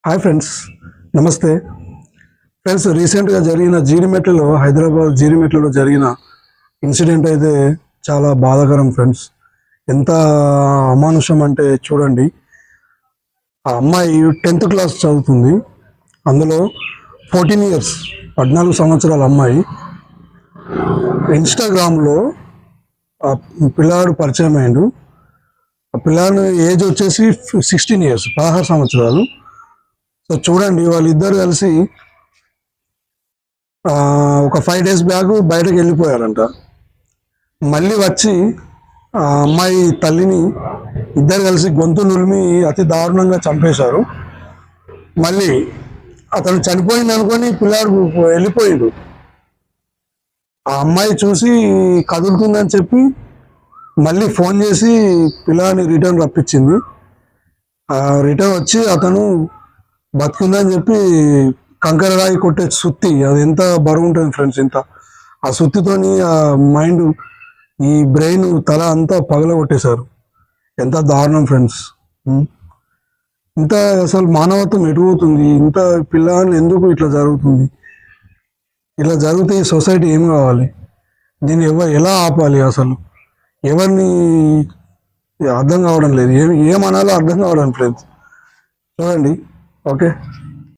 Hi friends, నమస్తే friends. రీసెంట్గా జరిగిన జీడిమెట్లలో, హైదరాబాద్ జీడిమెట్లలో జరిగిన ఇన్సిడెంట్ అయితే చాలా బాధాకరం ఫ్రెండ్స్. ఎంత అమానుషం అంటే చూడండి. ఆ అమ్మాయి 10th క్లాస్ చదువుతుంది. అందులో 14 ఇయర్స్ 14 సంవత్సరాల అమ్మాయి ఇన్స్టాగ్రామ్లో ఆ పిల్లాడు పరిచయం అయ్యిండు. ఆ పిల్లాడు ఏజ్ వచ్చేసి 16 ఇయర్స్ 16 సంవత్సరాలు. సో చూడండి, వాళ్ళిద్దరు కలిసి ఒక 5 days బ్యాక్ బయటకు వెళ్ళిపోయారంట. మళ్ళీ వచ్చి ఆ అమ్మాయి తల్లిని ఇద్దరు కలిసి గొంతు నులిమి అతి దారుణంగా చంపేశారు. మళ్ళీ అతను చనిపోయింది అనుకొని పిల్లాడు వెళ్ళిపోయిండు. ఆ అమ్మాయి చూసి కదులుతుందని చెప్పి మళ్ళీ ఫోన్ చేసి పిల్లాడిని రిటర్న్ రప్పించింది. రిటర్న్ వచ్చి అతను బతుకుందని చెప్పి కంకర రాయి కొట్టే సుత్తి, అది ఎంత బరువు ఉంటుంది ఫ్రెండ్స్. ఇంత ఆ సుత్తితోని ఆ మైండ్, ఈ బ్రెయిన్, తల అంతా పగలగొట్టేశారు. ఎంత దారుణం ఫ్రెండ్స్. ఇంత అసలు మానవత్వం ఎటుపోతుంది? ఇంత పిల్లని ఎందుకు ఇట్లా జరుగుతుంది? ఇట్లా జరిగితే ఈ సొసైటీ ఏం కావాలి? దీన్ని ఎలా ఆపాలి? అసలు ఎవరిని అర్థం కావడం లేదు. ఏమనాలో అర్థం కావడం ఫ్రెండ్స్. చూడండి. ఓకే.